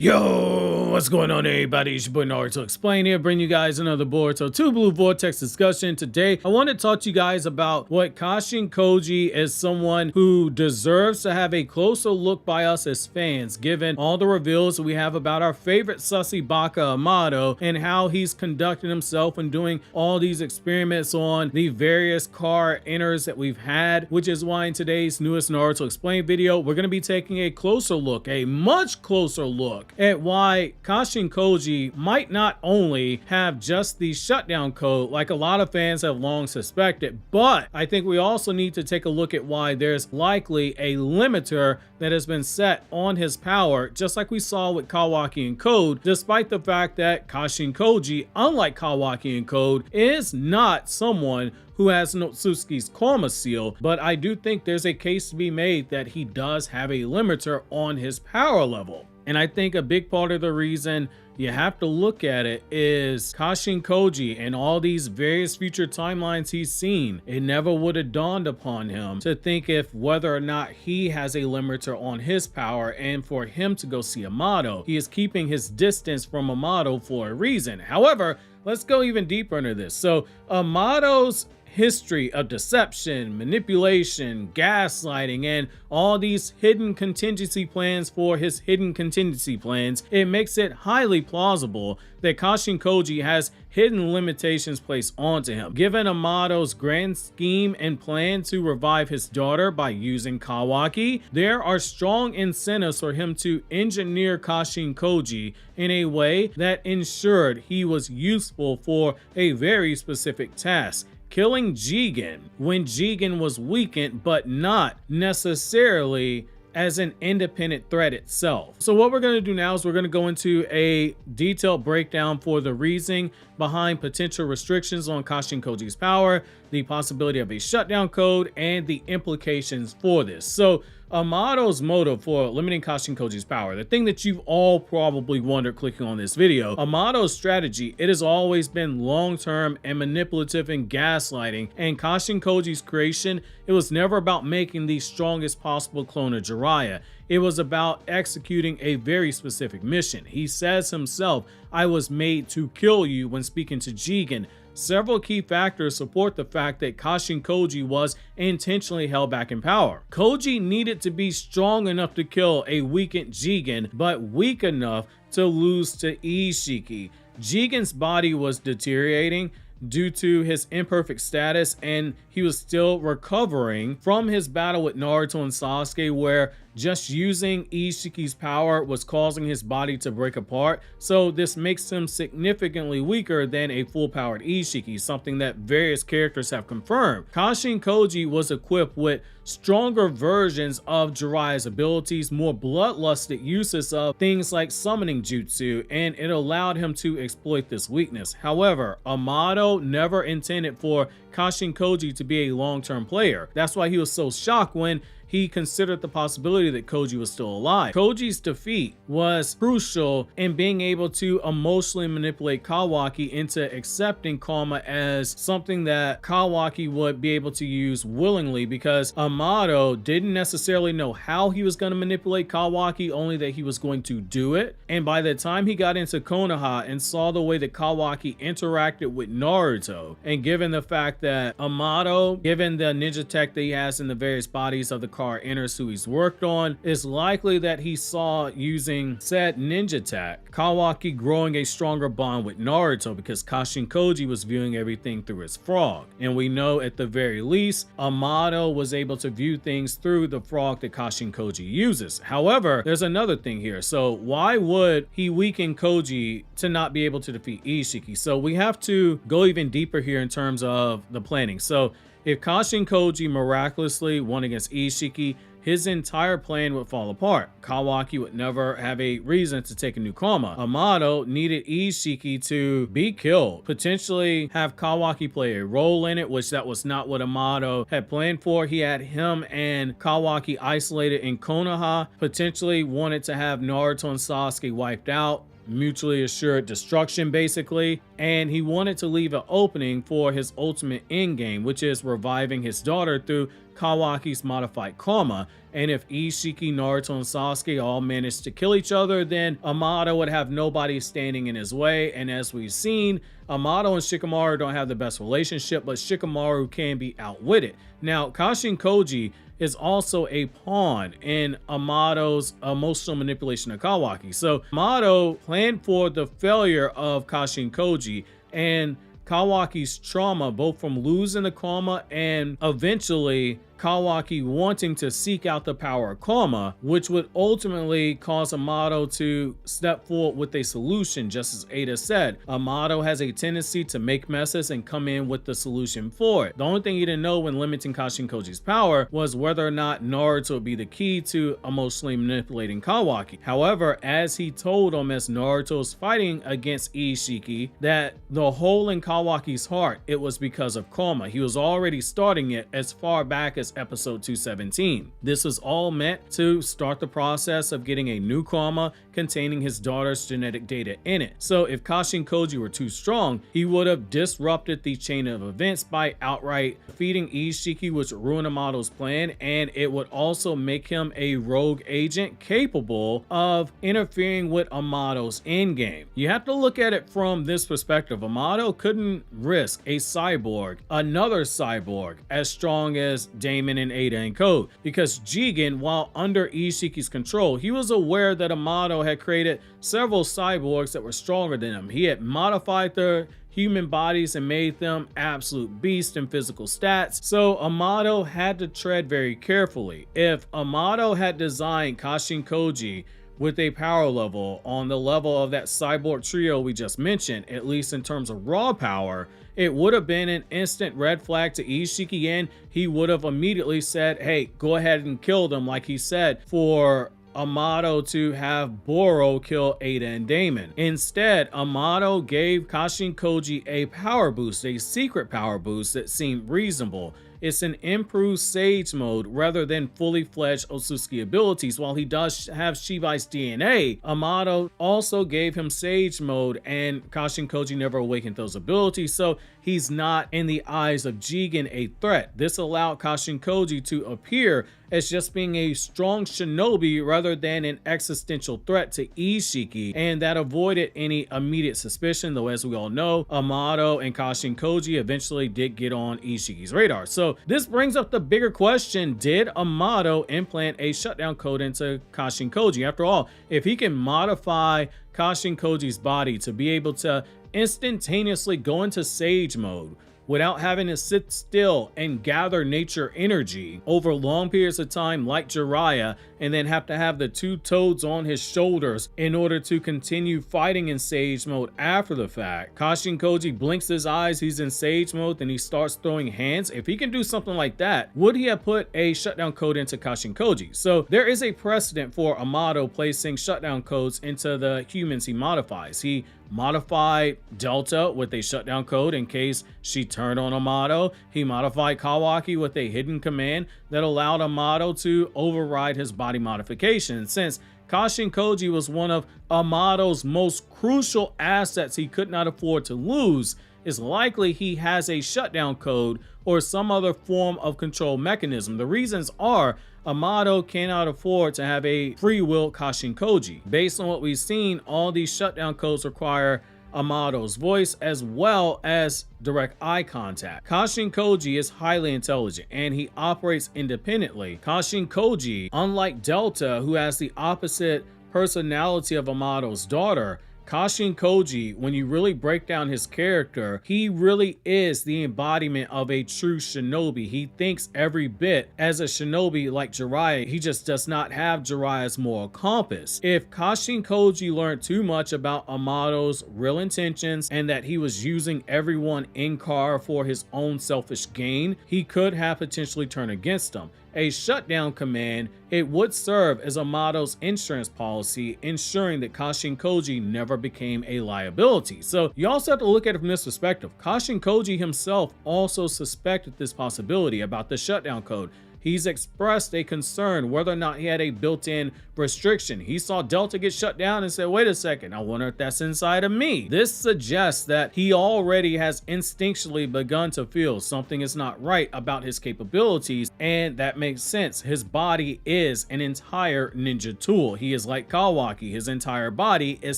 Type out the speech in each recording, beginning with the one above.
Yo, what's going on everybody? It's your boy Naruto Explain here, bringing you guys another Boruto 2 Blue Vortex discussion. Today, I want to talk to you guys about what Kashin Koji is someone who deserves to have a closer look by us as fans, given all the reveals that we have about our favorite sussy Baka Amado and how he's conducting himself and doing all these experiments on the various car inners that we've had, which is why in today's newest Naruto Explain video, we're going to be taking a closer look, a much closer look at why Kashin Koji might not only have just the shutdown code like a lot of fans have long suspected, but I think we also need to take a look at why there's likely a limiter that has been set on his power, just like we saw with Kawaki and Code, despite the fact that Kashin Koji, unlike Kawaki and Code, is not someone who has Notsuki's karma seal, but I do think there's a case to be made that he does have a limiter on his power level. And I think a big part of the reason you have to look at it is Kashin Koji and all these various future timelines he's seen. It never would have dawned upon him to think if whether or not he has a limiter on his power, and for him to go see Amado, he is keeping his distance from Amado for a reason. However, let's go even deeper into this. So Amado's history of deception, manipulation, gaslighting, and all these hidden contingency plans for his hidden contingency plans, it makes it highly plausible that Kashin Koji has hidden limitations placed onto him. Given Amado's grand scheme and plan to revive his daughter by using Kawaki, there are strong incentives for him to engineer Kashin Koji in a way that ensured he was useful for a very specific task: killing Jigen when Jigen was weakened, but not necessarily as an independent threat itself. So what we're going to do now is we're going to go into a detailed breakdown for the reasoning behind potential restrictions on Kashin Koji's power, the possibility of a shutdown code, and the implications for this. So Amado's motive for limiting Kashin Koji's power, the thing that you've all probably wondered clicking on this video, Amado's strategy, it has always been long-term and manipulative and gaslighting, and Kashin Koji's creation, it was never about making the strongest possible clone of Jiraiya. It was about executing a very specific mission. He says himself, "I was made to kill you," when speaking to Jigen. Several key factors support the fact that Kashin Koji was intentionally held back in power. Koji needed to be strong enough to kill a weakened Jigen, but weak enough to lose to Isshiiki. Jigen's body was deteriorating due to his imperfect status, and he was still recovering from his battle with Naruto and Sasuke, where just using Isshiiki's power was causing his body to break apart. So this makes him significantly weaker than a full-powered Isshiiki, something that various characters have confirmed. Kashin Koji was equipped with stronger versions of Jiraiya's abilities, more bloodlusted uses of things like summoning jutsu, and it allowed him to exploit this weakness. However, Amado never intended for Kashin Koji to be a long-term player. That's why he was so shocked when he considered the possibility that Koji was still alive. Koji's defeat was crucial in being able to emotionally manipulate Kawaki into accepting karma as something that Kawaki would be able to use willingly, because Amado didn't necessarily know how he was going to manipulate Kawaki, only that he was going to do it. And by the time he got into Konoha and saw the way that Kawaki interacted with Naruto, and given the fact that Amado, given the ninja tech that he has in the various bodies of the car inners who he's worked on, it's likely that he saw using said ninja tech Kawaki growing a stronger bond with Naruto, because Kashin Koji was viewing everything through his frog, and we know at the very least Amado was able to view things through the frog that Kashin Koji uses. However, there's another thing here. So why would he weaken Koji to not be able to defeat Isshiiki? So we have to go even deeper here in terms of the planning. So if Kashin Koji miraculously won against Isshiiki, his entire plan would fall apart. Kawaki would never have a reason to take a new karma. Amado needed Isshiiki to be killed, potentially have Kawaki play a role in it, which that was not what Amado had planned for. He had him and Kawaki isolated in Konoha, potentially wanted to have Naruto and Sasuke wiped out, mutually assured destruction basically, and he wanted to leave an opening for his ultimate end game, which is reviving his daughter through Kawaki's modified karma. And if Isshiiki, Naruto, and Sasuke all managed to kill each other, then Amado would have nobody standing in his way. And as we've seen, Amado and Shikamaru don't have the best relationship, but Shikamaru can be outwitted. Now, Kashin Koji is also a pawn in Amado's emotional manipulation of Kawaki. So Amado planned for the failure of Kashin Koji and Kawaki's trauma, both from losing the karma and eventually Kawaki wanting to seek out the power of karma, which would ultimately cause Amado to step forward with a solution. Just as Ada said, Amado has a tendency to make messes and come in with the solution for it. The only thing he didn't know when limiting Kashin Koji's power was whether or not Naruto would be the key to emotionally manipulating Kawaki. However, as he told him as Naruto's fighting against Isshiiki, that the hole in Kawaki's heart, it was because of karma. He was already starting it as far back as episode 217. This was all meant to start the process of getting a new karma containing his daughter's genetic data in it. So if Kashin Koji were too strong, he would have disrupted the chain of events by outright defeating Isshiiki, which would ruin Amado's plan, and it would also make him a rogue agent capable of interfering with Amado's endgame. You have to look at it from this perspective. Amado couldn't risk a cyborg, another cyborg, as strong as Damon and Ada and Code, because Jigen, while under Isshiiki's control, he was aware that Amado had created several cyborgs that were stronger than him. He had modified their human bodies and made them absolute beasts in physical stats, so Amado had to tread very carefully. If Amado had designed Kashin Koji with a power level on the level of that cyborg trio we just mentioned, at least in terms of raw power, it would have been an instant red flag to Isshiiki, and he would have immediately said, hey, go ahead and kill them, like he said for Amado to have Boro kill Ada and Damon. Instead, Amado gave Kashin Koji a power boost, a secret power boost that seemed reasonable. It's an improved Sage mode rather than fully fledged Otsutsuki abilities. While he does have Shivai's DNA, Amado also gave him Sage mode, and Kashin Koji never awakened those abilities, so he's not, in the eyes of Jigen, a threat. This allowed Kashin Koji to appear as just being a strong shinobi rather than an existential threat to Isshiiki, and that avoided any immediate suspicion, though as we all know, Amado and Kashin Koji eventually did get on Isshiiki's radar. So this brings up the bigger question: did Amado implant a shutdown code into Kashin Koji? After all, if he can modify Kashin Koji's body to be able to instantaneously go into Sage mode without having to sit still and gather nature energy over long periods of time like Jiraiya, and then have to have the two toads on his shoulders in order to continue fighting in Sage mode after the fact. Kashin Koji blinks his eyes, he's in Sage mode, then he starts throwing hands. If he can do something like that, would he have put a shutdown code into Kashin Koji? So there is a precedent for Amado placing shutdown codes into the humans he modifies. He modified Delta with a shutdown code in case she turned on Amado. He modified Kawaki with a hidden command that allowed Amado to override his body modification. Since Kashin Koji was one of Amado's most crucial assets he could not afford to lose, it's likely he has a shutdown code or some other form of control mechanism. The reasons are Amado cannot afford to have a free will Kashin Koji. Based on what we've seen, all these shutdown codes require Amado's voice as well as direct eye contact. Kashin Koji is highly intelligent and he operates independently. Kashin Koji, unlike Delta, who has the opposite personality of Amado's daughter, Kashin Koji, when you really break down his character, he really is the embodiment of a true shinobi. He thinks every bit as a shinobi like Jiraiya. He just does not have Jiraiya's moral compass. If Kashin Koji learned too much about Amado's real intentions and that he was using everyone in Kar for his own selfish gain, he could have potentially turned against him. A shutdown command, it would serve as Amado's insurance policy, ensuring that Kashin Koji never became a liability. So you also have to look at it from this perspective. Kashin Koji himself also suspected this possibility about the shutdown code. he's expressed a concern whether or not he had a built-in restriction. He saw Delta get shut down and said, wait a second, I wonder if that's inside of me. This suggests that he already has instinctually begun to feel something is not right about his capabilities, and that makes sense. His body is an entire ninja tool. He is like Kawaki. His entire body is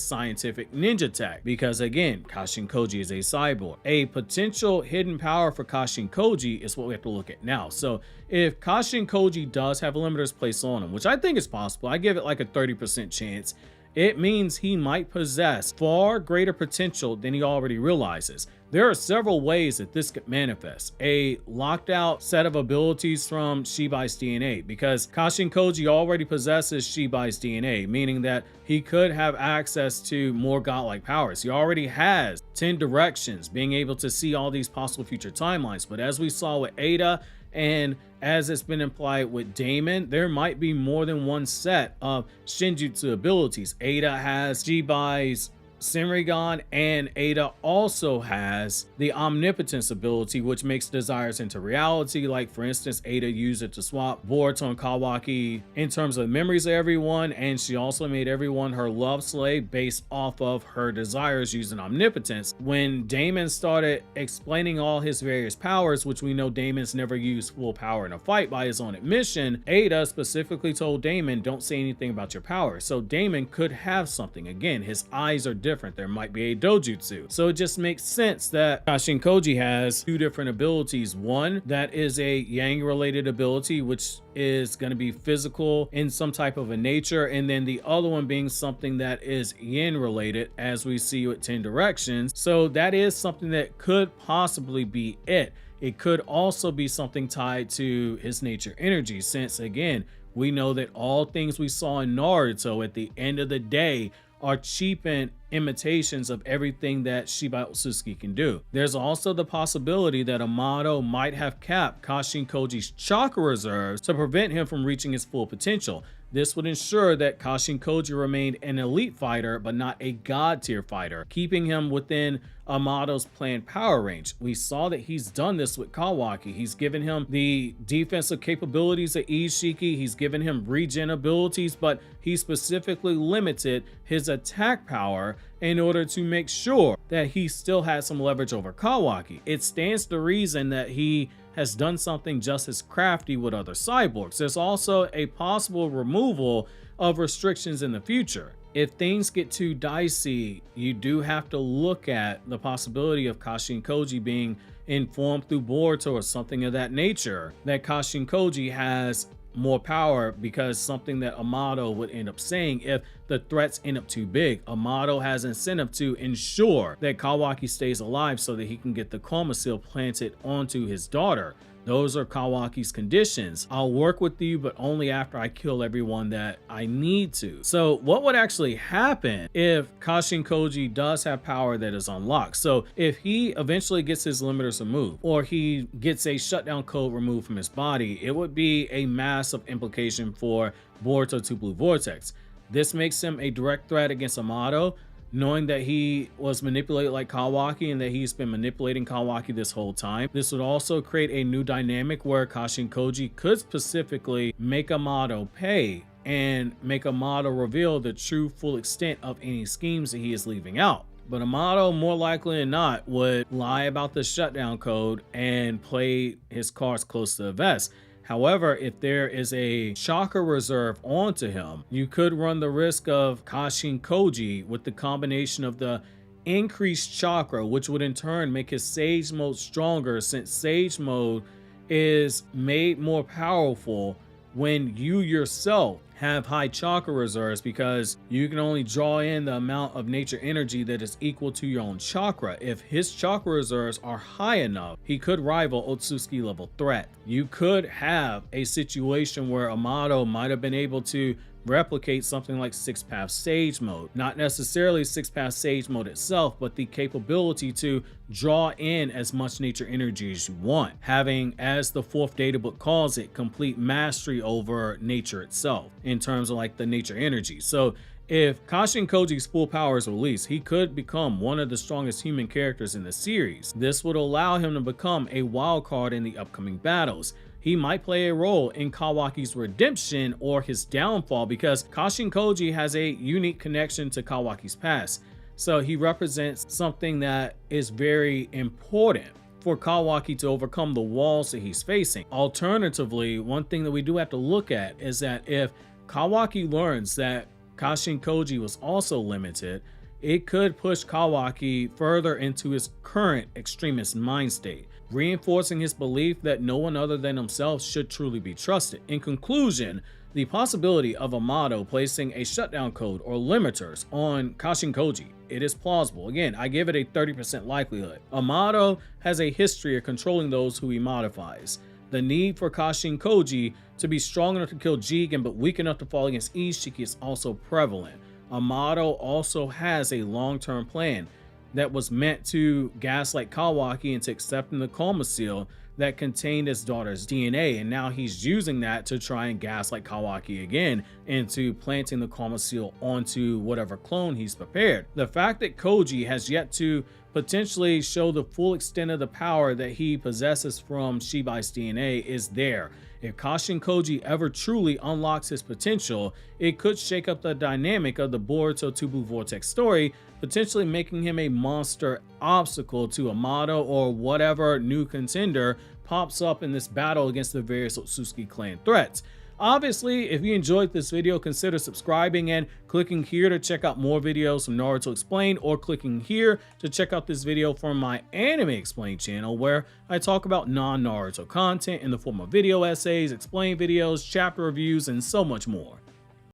scientific ninja tech, because again, Kashin Koji is a cyborg. A potential hidden power for Kashin Koji is what we have to look at now. So if Kashin Koji does have limiters placed on him, which I think is possible, I give it like a 30% chance, it means he might possess far greater potential than he already realizes. There are several ways that this could manifest. A locked out set of abilities from Shibai's DNA, because Kashin Koji already possesses Shibai's DNA, meaning that he could have access to more godlike powers. He already has 10 directions, being able to see all these possible future timelines. But as we saw with Ada, and as it's been implied with Damon, there might be more than one set of Shinjutsu abilities. Ada has Shibai's Senrigan, and Ada also has the Omnipotence ability, which makes desires into reality. Like for instance, Ada used it to swap Boruto and Kawaki in terms of memories of everyone, and she also made everyone her love slave based off of her desires using Omnipotence. When Damon started explaining all his various powers, which we know Damon's never used full power in a fight by his own admission, Ada specifically told Damon, don't say anything about your power. So Damon could have something. Again, his eyes are different. There might be a dojutsu. So it just makes sense that Kashin Koji has two different abilities. One that is a yang related ability, which is going to be physical in some type of a nature, and then the other one being something that is yin related, as we see with 10 directions. So that is something that could possibly be it. It could also be something tied to his nature energy, since again, we know that all things we saw in Naruto at the end of the day are cheapened imitations of everything that Shibai Otsutsuki can do. There's also the possibility that Amado might have capped Kashin Koji's chakra reserves to prevent him from reaching his full potential. This would ensure that Kashin Koji remained an elite fighter, but not a god tier fighter, keeping him within Amado's planned power range. We saw that he's done this with Kawaki. He's given him the defensive capabilities of Isshiiki. He's given him regen abilities, but he specifically limited his attack power in order to make sure that he still had some leverage over Kawaki. It stands to reason that he has done something just as crafty with other cyborgs. There's also a possible removal of restrictions in the future. If things get too dicey, you do have to look at the possibility of Kashin Koji being informed through Boruto or something of that nature, that Kashin Koji has more power, because something that Amado would end up saying, if the threats end up too big, Amado has incentive to ensure that Kawaki stays alive so that he can get the coma seal planted onto his daughter. Those are Kawaki's conditions. I'll work with you, but only after I kill everyone that I need to. So what would actually happen if Kashin Koji does have power that is unlocked? So if he eventually gets his limiters removed, or he gets a shutdown code removed from his body, it would be a massive implication for Boruto 2 Blue Vortex. This makes him a direct threat against Amado, knowing that he was manipulated like Kawaki and that he's been manipulating Kawaki this whole time. This would also create a new dynamic where Kashin Koji could specifically make Amado pay and make Amado reveal the true full extent of any schemes that he is leaving out. But Amado, more likely than not, would lie about the shutdown code and play his cards close to the vest. However, if there is a chakra reserve onto him, you could run the risk of Kashin Koji with the combination of the increased chakra, which would in turn make his Sage mode stronger, since Sage mode is made more powerful when you yourself have high chakra reserves, because you can only draw in the amount of nature energy that is equal to your own chakra. If his chakra reserves are high enough, he could rival Otsutsuki level threat. You could have a situation where Amado might have been able to replicate something like 6-path Sage mode. Not necessarily 6-path Sage mode itself, but the capability to draw in as much nature energy as you want, having, as the 4th data book calls it, complete mastery over nature itself in terms of like the nature energy. So if Kashin Koji's full power is released, he could become one of the strongest human characters in the series. This would allow him to become a wild card in the upcoming battles. he might play a role in Kawaki's redemption or his downfall, because Kashin Koji has a unique connection to Kawaki's past. So he represents something that is very important for Kawaki to overcome the walls that he's facing. Alternatively, one thing that we do have to look at is that if Kawaki learns that Kashin Koji was also limited, it could push Kawaki further into his current extremist mind state, reinforcing his belief that no one other than himself should truly be trusted. In conclusion, the possibility of Amado placing a shutdown code or limiters on Kashin Koji, it is plausible. Again, I give it a 30% likelihood. Amado has a history of controlling those who he modifies. The need for Kashin Koji to be strong enough to kill Jigen but weak enough to fall against Isshiiki is also prevalent. Amado also has a long-term plan that was meant to gaslight Kawaki into accepting the coma seal that contained his daughter's DNA, and now he's using that to try and gaslight Kawaki again into planting the coma seal onto whatever clone he's prepared. The fact that Koji has yet to potentially show the full extent of the power that he possesses from Shibai's DNA is there. If Kashin Koji ever truly unlocks his potential, it could shake up the dynamic of the Boruto 2 Blue Vortex story, potentially making him a monster obstacle to Amado or whatever new contender pops up in this battle against the various Otsutsuki clan threats. Obviously, if you enjoyed this video, consider subscribing and clicking here to check out more videos from Naruto Explained, or clicking here to check out this video from my Anime Explained channel, where I talk about non-Naruto content in the form of video essays, explained videos, chapter reviews, and so much more.